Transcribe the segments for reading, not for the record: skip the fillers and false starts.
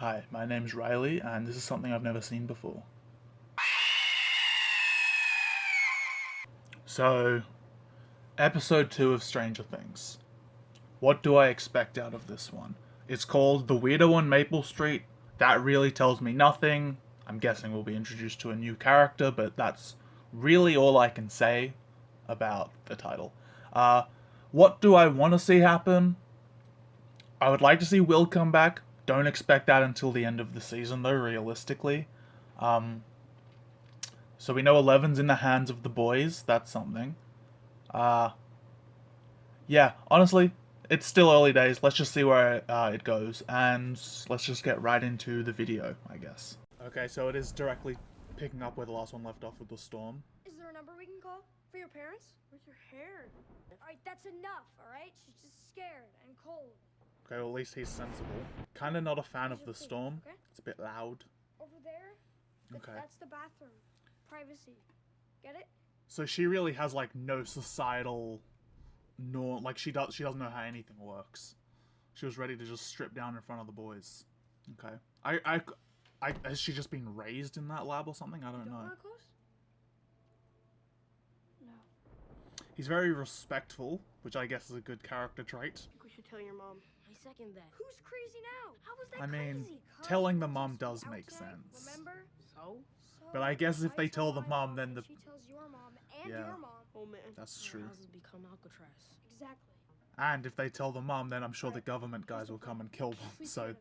Hi, my name's Riley, and this is something I've never seen before. So, episode 2 of Stranger Things. What do I expect out of this one? It's called The Weirdo on Maple Street. That really tells me nothing. I'm guessing we'll be introduced to a new character, but that's really all I can say about the title. What do I want to see happen? I would like to see Will come back. Don't expect that until the end of the season, though, realistically. So we know 11's in the hands of the boys. That's something. Yeah, honestly, it's still early days. Let's just see where it goes. And let's just get right into the video, I guess. Okay, so it is directly picking up where the last one left off with the storm. Is there a number we can call for your parents? Where's your hair? Alright, that's enough, alright? She's just scared and cold. Okay, well, at least he's sensible. Kinda not a fan of the storm. Okay? It's a bit loud. Over there? Okay. That's the bathroom. Privacy. Get it? So she really has, like, no societal norm. Like, she doesn't know how anything works. She was ready to just strip down in front of the boys. Okay. Has she just been raised in that lab or something? I don't know. Want close? No. He's very respectful, which I guess is a good character trait. I think we should tell your mom. I second that. Who's crazy now? How was that I mean, crazy? telling the mom does make sense. Remember? So? But I guess if they tell the mom, then the... She tells your mom and Yeah. your mom. Oh man. That's true. House has become Alcatraz. Exactly. And if they tell the mom, then I'm sure the government guys will come and kill them. So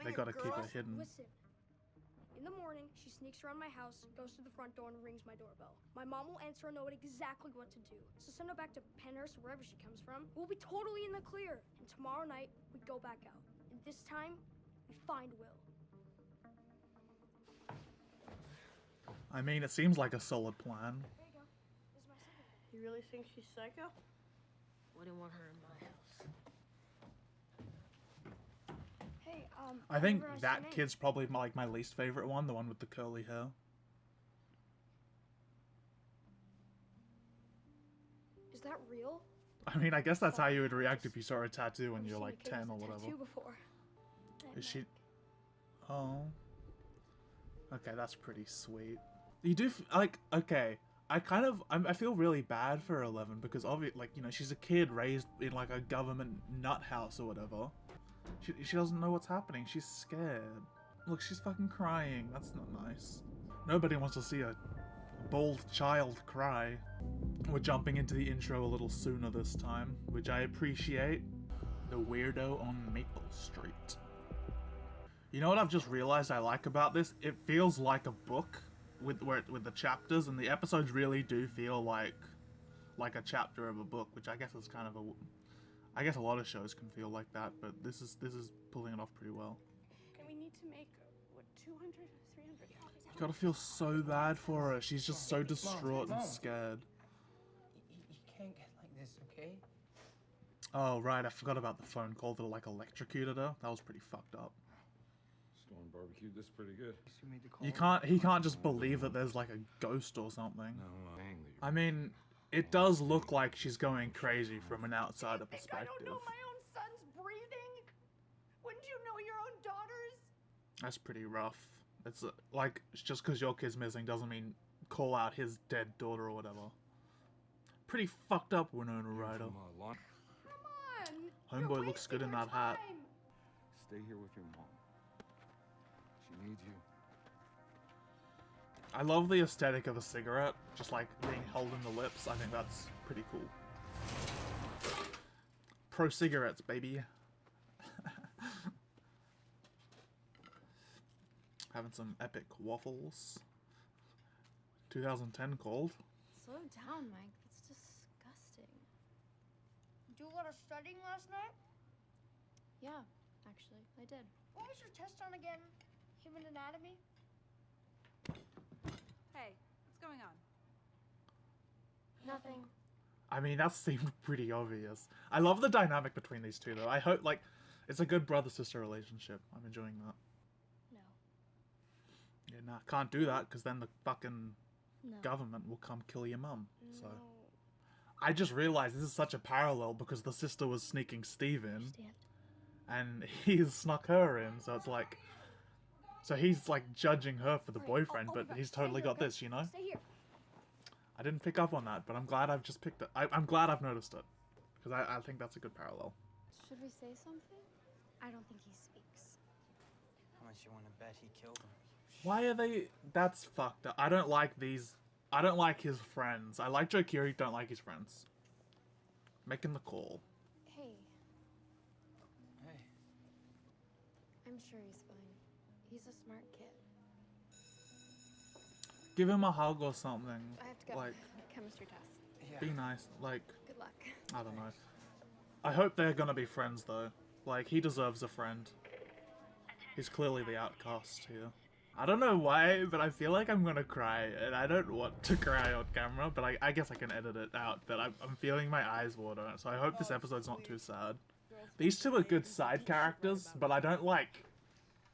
they gotta keep it hidden. Listen. In the morning, she sneaks around my house, goes to the front door, and rings my doorbell. My mom will answer and know exactly what to do. So send her back to Penhurst, wherever she comes from. We'll be totally in the clear. And tomorrow night, we go back out. And this time, we find Will. I mean, it seems like a solid plan. There you go. This is my second. You really think she's psycho? Wouldn't want her in my house. Hey, I think never asked your that name. kid's probably like my least favorite one, the one with the curly hair. Is that real? I mean, I guess that's how you would react if you saw a tattoo when I've you're seen a like kid 10 with or a whatever. tattoo before. Is she? Oh. Okay, that's pretty sweet. You do okay. I feel really bad for 11 because like, you know, she's a kid raised in like a government nut house or whatever. She doesn't know what's happening. She's scared. Look, she's fucking crying. That's not nice. Nobody wants to see a bald child cry. We're jumping into the intro a little sooner this time, which I appreciate. The Weirdo on Maple Street. You know what I've just realized I like about this? It feels like a book with the chapters, and the episodes really do feel like a chapter of a book, which I guess is kind of I guess a lot of shows can feel like that, but this is pulling it off pretty well. And we need to make, what, 200, 300 copies? You gotta feel so bad for her. She's just so distraught and scared. You can't get like this, okay? Oh, right, I forgot about the phone call that like electrocuted her. That was pretty fucked up. Storm barbecued this pretty good. You made the call. He can't just believe that there's like a ghost or something. No, dang that I mean, it does look like she's going crazy from an outsider I perspective. don't know my own son's breathing? Wouldn't you know your own daughter's? That's pretty rough. It's like, just because your kid's missing doesn't mean call out his dead daughter or whatever. Pretty fucked up, Winona Ryder. From, lawn- Come on! Homeboy You're looks good in wasting that our hat. time. Stay here with your mom. She needs you. I love the aesthetic of a cigarette, just like being held in the lips. I think that's pretty cool. Pro cigarettes, baby. Having some epic waffles. 2010 called. Slow down, Mike. That's disgusting. Do a lot of studying last night? Yeah, actually, I did. What was your test on again? Human anatomy? Hey, what's going on? Nothing. I mean, that seemed pretty obvious. I love the dynamic between these two, though. I hope, like, it's a good brother-sister relationship. I'm enjoying that. No. Yeah, nah, can't do that, because then the fucking No. government will come kill your mum. So No. I just realized this is such a parallel because the sister was sneaking Steve in, Understand. and he snuck her in. So it's like So he's like judging her for the Alright, boyfriend, I'll but be back. he's Stay totally here, got okay? this, you know? Stay here. I didn't pick up on that, but I'm glad I've just picked it. I'm glad I've noticed it. Because I think that's a good parallel. Should we say something? I don't think he speaks. How much you want to bet he killed him? Why are they... That's fucked up. I don't like these... I don't like his friends. I like Joe Curie, don't like his friends. Making the call. Hey, Hey. I'm sure he's fine. He's a smart kid. Give him a hug or something. I have to go. Like, Chemistry test. Yeah. be nice. Like, Good luck. I don't know. I hope they're gonna be friends though. Like, he deserves a friend. He's clearly the outcast here. I don't know why, but I feel like I'm gonna cry, and I don't want to cry on camera, but I guess I can edit it out, but I'm feeling my eyes water, so I hope this episode's not too sad. These two are good side characters, but I don't like...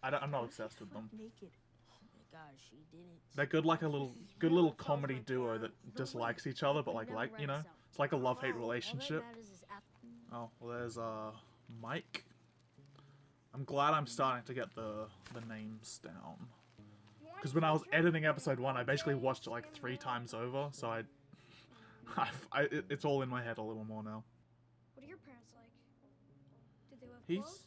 I'm not obsessed with them. Naked. Oh my gosh, she didn't. They're good, like a good little comedy duo that dislikes each other, but like, you know? It's like a love-hate relationship. Oh, well, there's, Mike. I'm glad I'm starting to get the names down. Because when I was editing episode 1, I basically watched it like 3 times over, so it's all in my head a little more now. What are your parents like? Did they live close?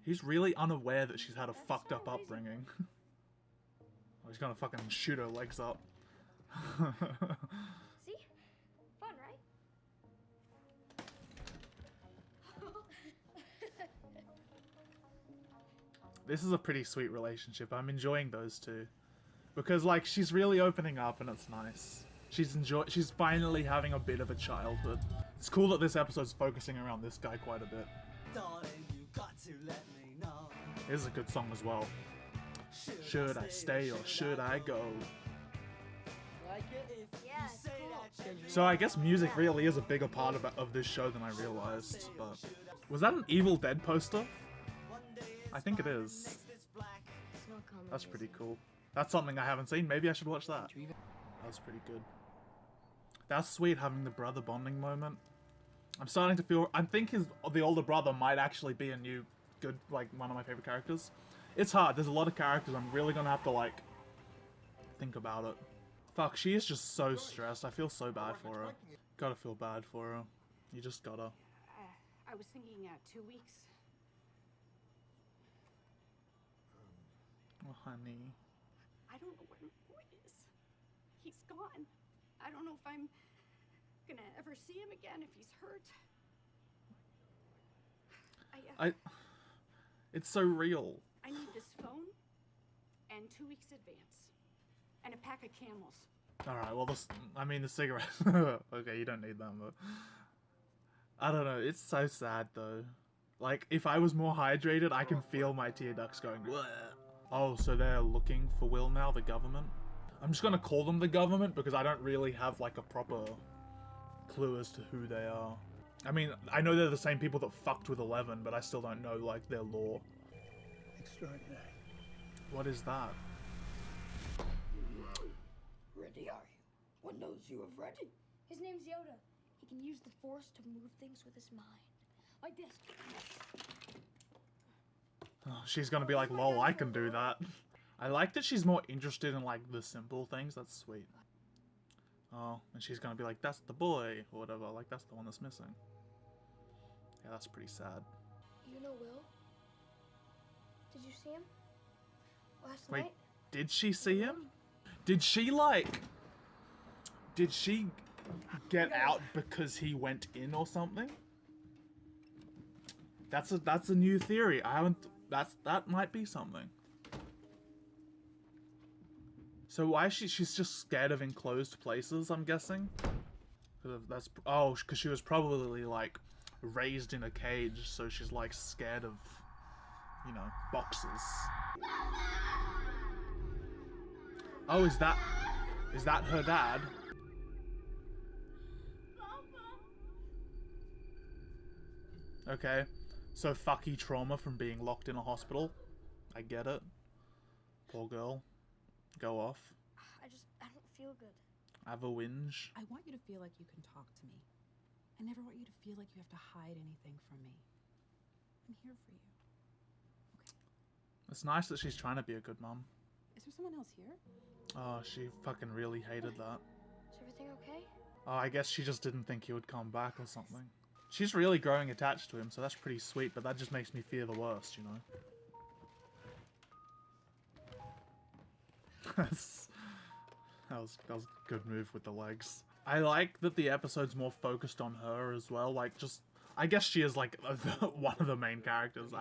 He's really unaware that she's had a fucked up upbringing. Oh, he's gonna fucking shoot her legs up. See? Fun, right? This is a pretty sweet relationship. I'm enjoying those two. Because, like, she's really opening up and it's nice. She's finally having a bit of a childhood. It's cool that this episode's focusing around this guy quite a bit. Here's a good song as well. Should I stay or should I go? Yeah, it's cool. So I guess music really is a bigger part of this show than I realized, but... Was that an Evil Dead poster? I think it is. It's not common. That's pretty cool. That's something I haven't seen. Maybe I should watch that. That was pretty good. That's sweet having the brother bonding moment. I'm starting to feel... I think the older brother might actually be a new good, like, one of my favorite characters. It's hard. There's a lot of characters. I'm really gonna have to, like, think about it. Fuck, she is just so stressed. I feel so bad for her. Gotta feel bad for her. You just gotta. I was thinking 2 weeks. Oh, honey. I don't know where my boy is. He's gone. I don't know if I'm gonna ever see him again, if he's hurt. It's so real. I need this phone and 2 weeks advance and a pack of Camels. Alright, well, the cigarettes. Okay, you don't need them, but... I don't know, it's so sad, though. Like, if I was more hydrated, I can feel my tear ducts going... Bleh. Oh, so they're looking for Will now, the government? I'm just gonna call them the government, because I don't really have, like, a proper clue as to who they are. I mean, I know they're the same people that fucked with 11, but I still don't know, like, their lore. Extraordinary. What is that? Ready are you? One knows you have ready. His name's Yoda. He can use the Force to move things with his mind. Like this. Oh, she's gonna be like, lol, I can do that. I like that she's more interested in, like, the simple things. That's sweet. Oh, and she's gonna be like, that's the boy, or whatever. Like, that's the one that's missing. Yeah, that's pretty sad. You know Will? Did you see him? Last Wait, night? did she see him? Did she, like... Did she get out because he went in or something? That's a new theory. I haven't... That might be something. So why is she's just scared of enclosed places, I'm guessing? Because she was probably, like, raised in a cage, so she's, like, scared of, you know, boxes. Oh, is that her dad? Okay, so fucky trauma from being locked in a hospital. I get it. Poor girl. Go off. I don't feel good. Have a whinge. I want you to feel like you can talk to me. I never want you to feel like you have to hide anything from me. I'm here for you. It's nice that she's trying to be a good mom. Is there someone else here? Oh, she fucking really hated that. Is everything okay? Oh, I guess she just didn't think he would come back or something. She's really growing attached to him, so that's pretty sweet, but that just makes me fear the worst, you know? that was a good move with the legs. I like that the episode's more focused on her as well, like just... I guess she is like one of the main characters.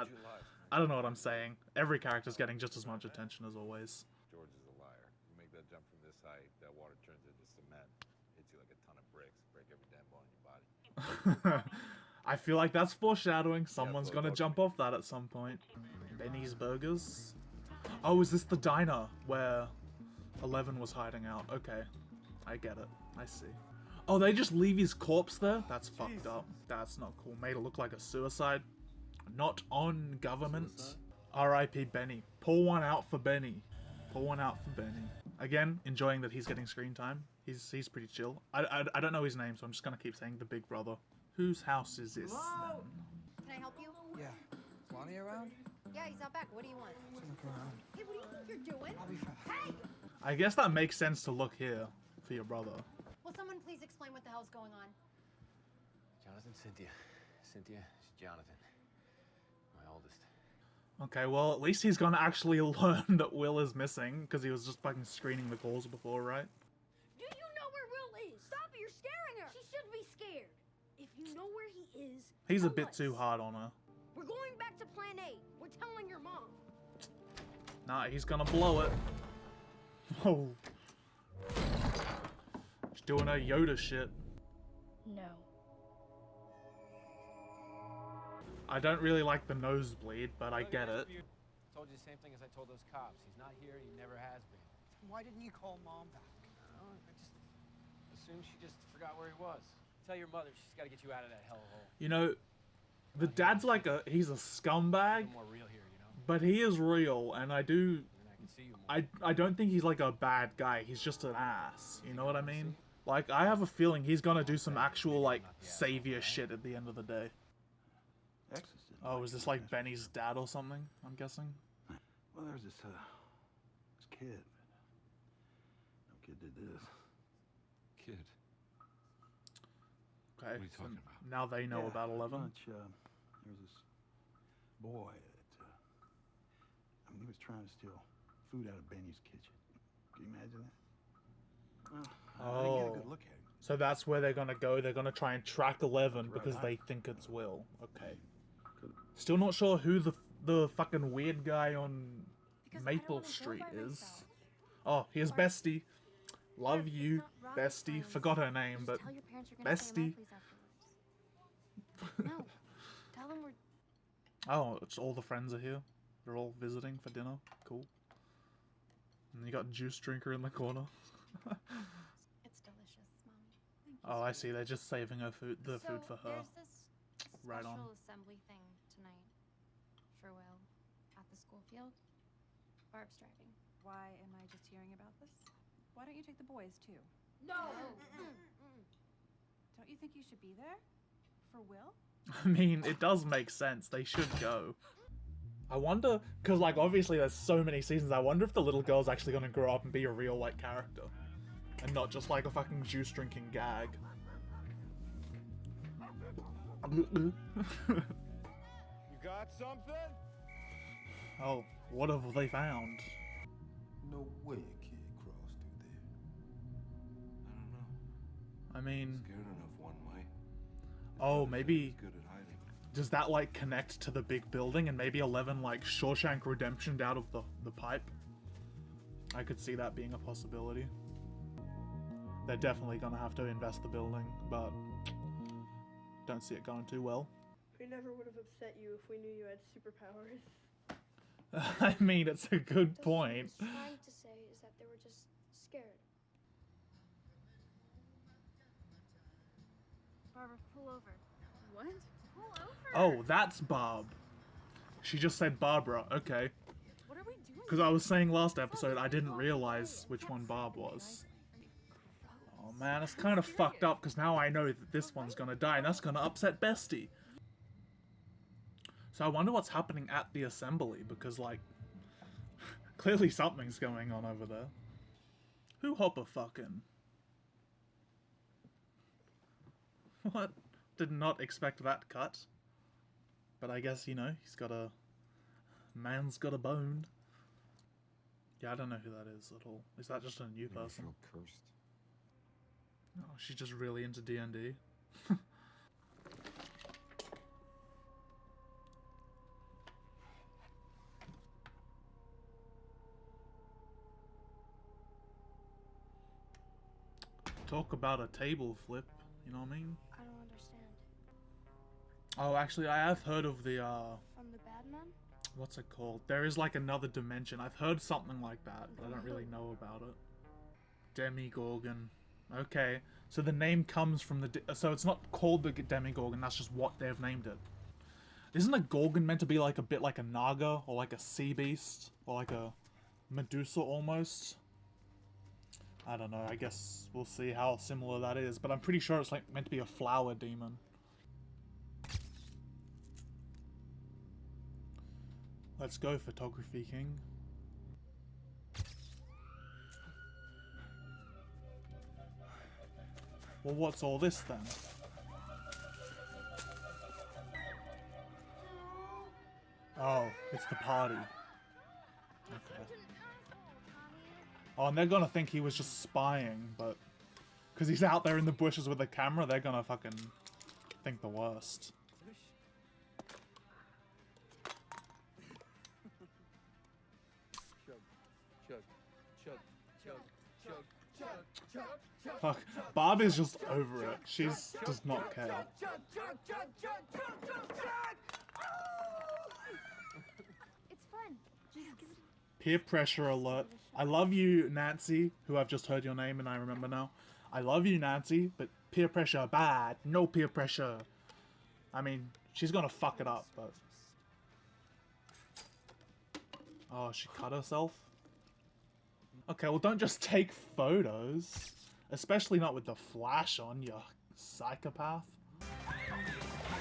I don't know what I'm saying. Every character's getting just as much attention as always. George is a liar. You make that jump from this height, that water turns into cement. Hits you like a ton of bricks, break every damn bone in your body. I feel like that's foreshadowing. Someone's so gonna jump off that at some point. Benny's Burgers. Oh, is this the diner where 11 was hiding out? Okay, I get it. I see. Oh, they just leave his corpse there? That's fucked up. That's not cool. Made it look like a suicide. Not on government. R.I.P. Benny. Pull one out for Benny. Pull one out for Benny. Again, enjoying that he's getting screen time. He's pretty chill. I don't know his name, so I'm just gonna keep saying the big brother. Whose house is this then? Can I help you? Yeah. Is Lonnie around? Yeah, he's out back. What do you want? Just look around. Hey, what do you think you're doing? I'll be fine. Hey! I guess that makes sense to look here for your brother. Will someone please explain what the hell's going on? Jonathan, Cynthia. Cynthia, she's Jonathan. My oldest. Okay, well, at least he's gonna actually learn that Will is missing, because he was just fucking screening the calls before, right? Do you know where Will is? Stop it, you're scaring her! She should be scared. If you know where he is, He's a tell bit us. too hard on her. We're going back to Plan A. We're telling your mom. Nah, he's gonna blow it. Whoa. She's doing her Yoda shit. No. I don't really like the nosebleed, but I get it. Told you the same thing as I told those cops. He's not here, he never has been. Why didn't you call Mom back? I just assumed she just forgot where he was. Tell your mother she's got to get you out of that hellhole. You know, the dad's like he's a scumbag, More real here, you know? but he is real, and I do... And I can see you more. I don't think he's like a bad guy, he's just an ass, you know what I mean? Like, I have a feeling he's gonna do some actual, like, savior shit at the end of the day. Oh, is this like Benny's dad or something, I'm guessing? Well, there's this kid. No kid did this. Kid. Okay, What are you so talking about? now they know about 11. There's this boy that, he was trying to steal food out of Benny's kitchen. Can you imagine that? Well, I didn't get a good look at him. So that's where they're gonna go. They're gonna try and track 11 Right. because they think it's Will. Okay. Still not sure who the fucking weird guy on Because I don't Maple wanna go Street by is. myself. Oh, here's Bestie. Love It's you, not rocket Bestie. science. Forgot her name, Just but tell your parents you're gonna stay at my Bestie. place afterwards. No, tell them we're. Oh, it's all the friends are here. They're all visiting for dinner. Cool. And you got juice drinker in the corner. It's delicious, Mommy. Oh, I see. They're just saving her food, the food for her. There's this Right on. special assembly thing tonight for Will at the school field. Barb's driving. Why am I just hearing about this? Why don't you take the boys too? No. Don't you think you should be there? For Will? I mean, it does make sense. They should go. I wonder, because, like, obviously there's so many seasons, I wonder if the little girl's actually going to grow up and be a real, like, character. And not just, like, a fucking juice-drinking gag. You got something? Oh, what have they found? No way a kid crossed through there. I don't know. I mean, Scared enough one might. oh, maybe... Good at hiding. Does that, like, connect to the big building and maybe 11, like, Shawshank Redemptioned out of the pipe? I could see that being a possibility. They're definitely gonna have to invest the building, but don't see it going too well. We never would have upset you if we knew you had superpowers. I mean, it's a good What point. I was trying to say is that they were just scared. Barbara, pull over. What? Pull over. Oh, that's Barb. She just said Barbara, okay. What are we doing? Because I was saying last episode I didn't realize which one Barb was. Oh man, it's kind of fucked up because now I know that this one's gonna die and that's gonna upset Bestie. So I wonder what's happening at the assembly because, like, Clearly something's going on over there. Who Hopper fucking? What? Did not expect that cut. But I guess, you know, he's got a... man's got a bone. Yeah, I don't know who that is at all. Is that just a new person? I feel cursed. Oh, she's just really into D&D. Talk about a table flip, you know what I mean? I don't understand. Oh, actually, I have heard of the, From the bad men? what's it called? There is like another dimension. I've heard something like that, but I don't really know about it. Demigorgon. Okay, so the name comes from the... so it's not called the Demigorgon, that's just what they've named it. Isn't a Gorgon meant to be like a bit like a Naga, or like a sea beast, or like a Medusa almost? I don't know, I guess we'll see how similar that is, but I'm pretty sure it's like meant to be a flower demon. Let's go, Photography King. Well, what's all this then? Oh, it's the party. Okay. Oh, and they're gonna think he was just spying, but... because he's out there in the bushes with a camera, they're gonna fucking think the worst. Fuck, Barb is just over it. She's does not care. It's fun. Just give it Peer pressure alert. I love you, Nancy, who I've just heard your name and I remember now. I love you, Nancy, but peer pressure bad. No peer pressure. I mean, she's gonna fuck it up, but... oh, she cut herself? Okay, well don't just take photos. Especially not with the flash on, you psychopath.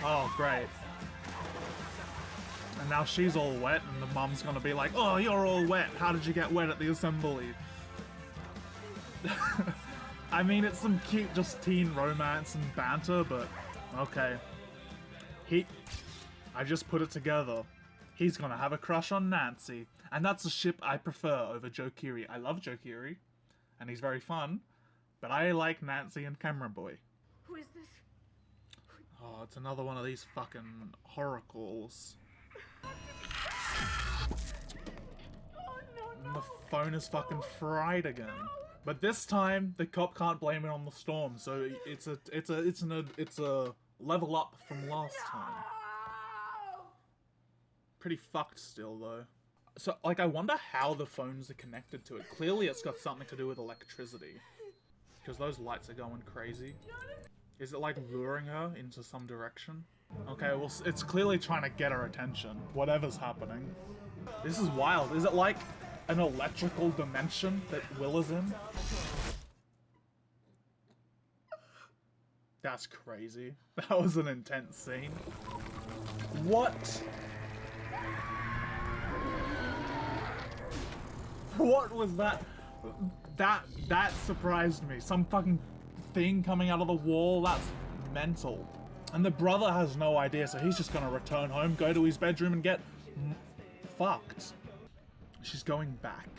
Oh, great. And now she's all wet and the mum's gonna be like, oh, you're all wet. How did you get wet at the assembly? I mean, it's some cute just teen romance and banter, but okay. I just put it together. He's gonna have a crush on Nancy. And that's a ship I prefer over Joe Keery. I love Joe Keery, and he's very fun, but I like Nancy and Camera Boy. Who is this? Oh, it's another one of these fucking horror calls. And the phone is fucking fried again. But this time, the cop can't blame it on the storm, so it's a level up from last time. Pretty fucked still, though. So, like, I wonder how the phones are connected to it. Clearly it's got something to do with electricity. Because those lights are going crazy. Is it, like, luring her into some direction? Okay, well, it's clearly trying to get her attention. Whatever's happening. This is wild. Is it, like, an electrical dimension that Will is in? That's crazy. That was an intense scene. What? What was that? That surprised me. Some fucking thing coming out of the wall. That's mental. And the brother has no idea, so he's just gonna return home, go to his bedroom, and get fucked. She's going back.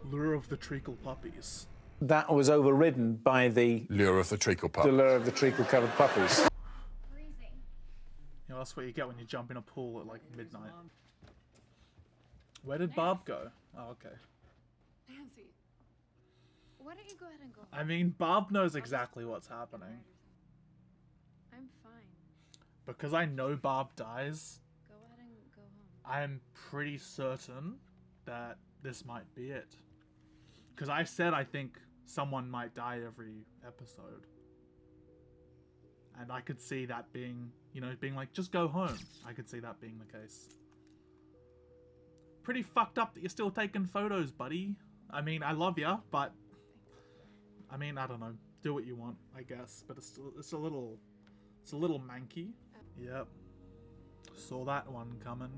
Lure of the treacle puppies. That was overridden by the Lure of the treacle pup. the lure of the treacle-covered puppies. freezing. You know, that's what you get when you jump in a pool at like midnight. Where did Barb go? Oh, okay. Nancy. Why don't you go ahead and go home? I mean, Barb knows exactly what's happening. I'm fine. Because I know Barb dies, Go ahead and go home. I'm pretty certain that this might be it. Because I said I think someone might die every episode. And I could see that being, you know, being like, just go home. I could see that being the case. Pretty fucked up that you're still taking photos, buddy. I mean, I love ya, but... I mean, I don't know. Do what you want, I guess. But it's a little manky. Yep. Saw that one coming.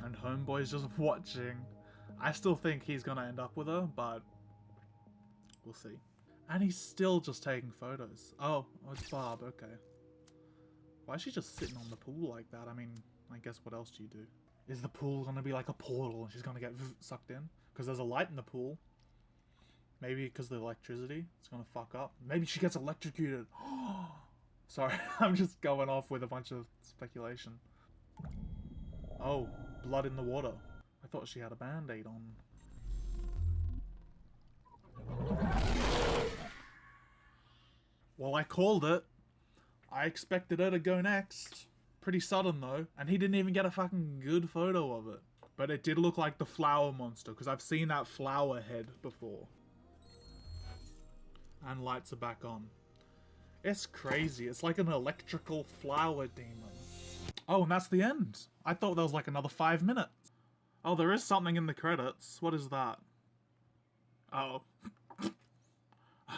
And Homeboy's just watching. I still think he's gonna end up with her, but we'll see. And he's still just taking photos. Oh, it's Barb, okay. Why is she just sitting on the pool like that? I mean, I guess what else do you do? Is the pool gonna be like a portal and she's gonna get sucked in? Because there's a light in the pool. Maybe because of the electricity, it's gonna fuck up. Maybe she gets electrocuted. Sorry, I'm just going off with a bunch of speculation. Oh, blood in the water. I thought she had a band-aid on. Well, I called it. I expected her to go next. Pretty sudden though, and he didn't even get a fucking good photo of it. But it did look like the flower monster, because I've seen that flower head before. And lights are back on. It's crazy. It's like an electrical flower demon. Oh, and that's the end. I thought there was like another 5 minutes. Oh, there is something in the credits. What is that? Oh.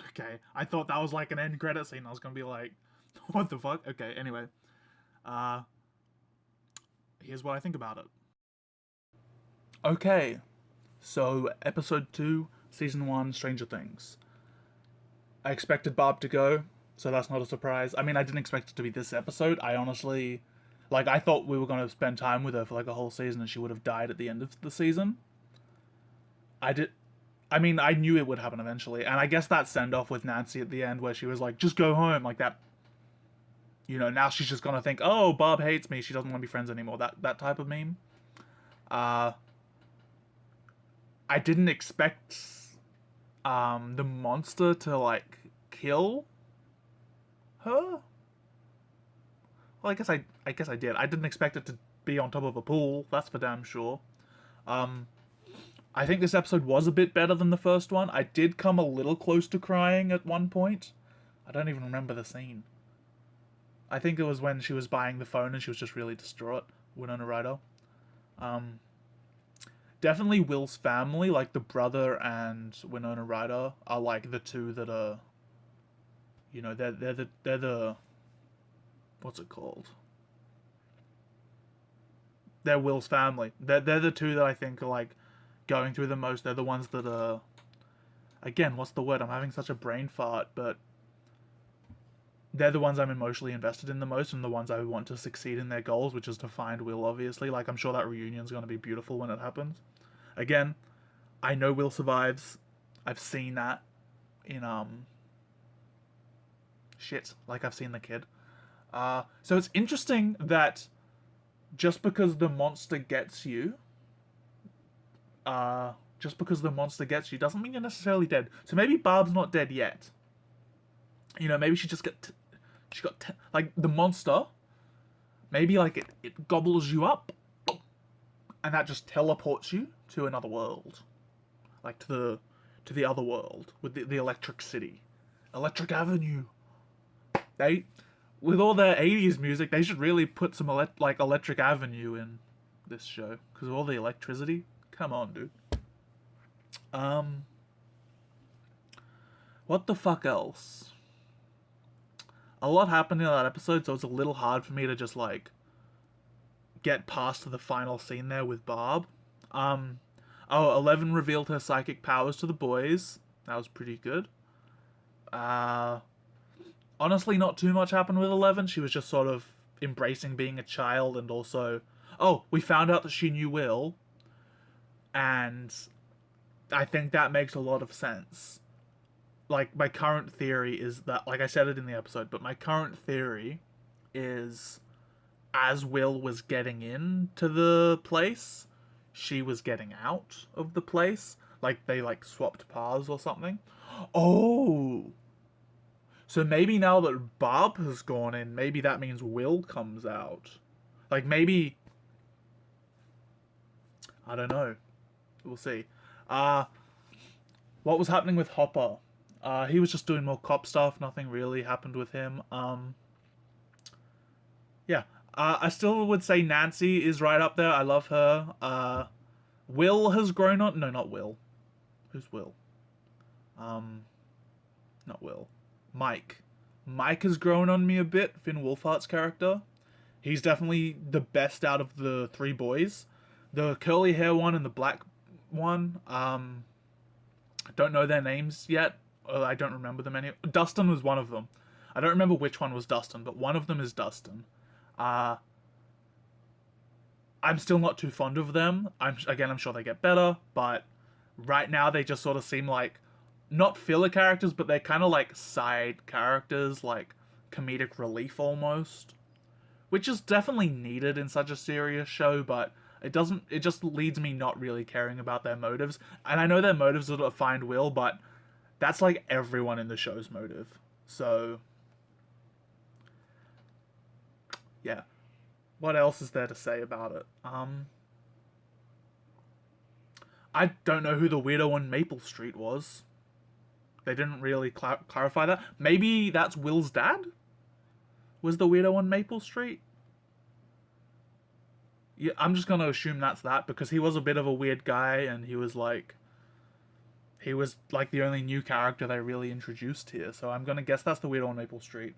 Okay. I thought that was like an end credit scene. I was gonna be like, what the fuck? Okay, anyway. Here's what I think about it. Okay. So, episode 2, season 1, Stranger Things. I expected Barb to go, so that's not a surprise. I mean, I didn't expect it to be this episode. I honestly... Like, I thought we were going to spend time with her for like a whole season and she would have died at the end of the season. I mean, I knew it would happen eventually. And I guess that send-off with Nancy at the end where she was like, just go home, like that. You know, now she's just going to think, oh, Barb hates me, she doesn't want to be friends anymore. That type of meme. I didn't expect the monster to, like, kill her. Well, I guess I did. I didn't expect it to be on top of a pool. That's for damn sure. I think this episode was a bit better than the first one. I did come a little close to crying at one point. I don't even remember the scene. I think it was when she was buying the phone and she was just really distraught. Winona Ryder. Definitely Will's family, like the brother and Winona Ryder, are like the two that are... You know, they're the what's it called? They're Will's family. They're the two that I think are like going through the most. They're the ones that are... Again, what's the word? I'm having such a brain fart, but they're the ones I'm emotionally invested in the most and the ones I want to succeed in their goals, which is to find Will, obviously. Like, I'm sure that reunion's going to be beautiful when it happens. Again, I know Will survives. I've seen that in, shit, like I've seen the kid. So it's interesting that just because the monster gets you, doesn't mean you're necessarily dead. So maybe Barb's not dead yet. You know, maybe she just like the monster, maybe like it gobbles you up and that just teleports you to another world. Like to the other world with the Electric City. Electric Avenue. With all their 80s music, they should really put some Electric Avenue in this show. Because of all the electricity. Come on, dude. What the fuck else? A lot happened in that episode, so it's a little hard for me to just, like, get past to the final scene there with Barb. 11 revealed her psychic powers to the boys. That was pretty good. Honestly, not too much happened with 11. She was just sort of embracing being a child and also... Oh, we found out that she knew Will. And I think that makes a lot of sense. Like, my current theory is that... Like, I said it in the episode, but my current theory is... As Will was getting into the place, she was getting out of the place. Like, they, like, swapped paths or something. Oh! So maybe now that Barb has gone in, maybe that means Will comes out. Like, maybe... I don't know. We'll see. What was happening with Hopper? He was just doing more cop stuff. Nothing really happened with him. Yeah. I still would say Nancy is right up there. I love her. Will has grown on... No, not Will. Who's Will? Not Will. Mike. Mike has grown on me a bit, Finn Wolfhard's character. He's definitely the best out of the three boys. The curly hair one and the black one, I don't know their names yet. I don't remember them any. Dustin was one of them. I don't remember which one was Dustin, but one of them is Dustin. I'm still not too fond of them. I'm sure they get better, but right now they just sort of seem like not filler characters, but they're kind of like side characters, like comedic relief almost, which is definitely needed in such a serious show, but it just leads me not really caring about their motives. And I know their motives are to find Will, but that's like everyone in the show's motive. So yeah. What else is there to say about it? I don't know who the weirdo on Maple Street was. They didn't really clarify that. Maybe that's Will's dad? Was the weirdo on Maple Street? Yeah, I'm just gonna assume that's that, because he was a bit of a weird guy, and he was like the only new character they really introduced here. So I'm gonna guess that's the weirdo on Maple Street.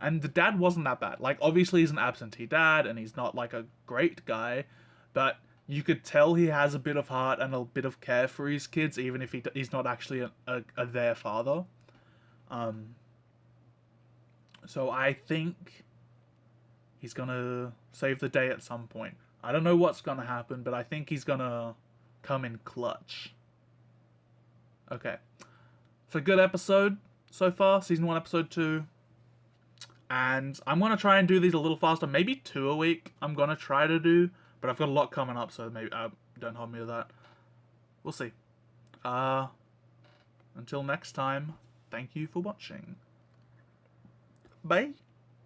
And the dad wasn't that bad. Like, obviously he's an absentee dad, and he's not like a great guy, but you could tell he has a bit of heart and a bit of care for his kids, even if he's not actually their father. So I think he's gonna save the day at some point. I don't know what's gonna happen, but I think he's gonna come in clutch. Okay. It's a good episode so far. Season 1, episode 2. And I'm going to try and do these a little faster. Maybe 2 a week I'm going to try to do. But I've got a lot coming up, so maybe don't hold me to that. We'll see. Until next time, thank you for watching. Bye.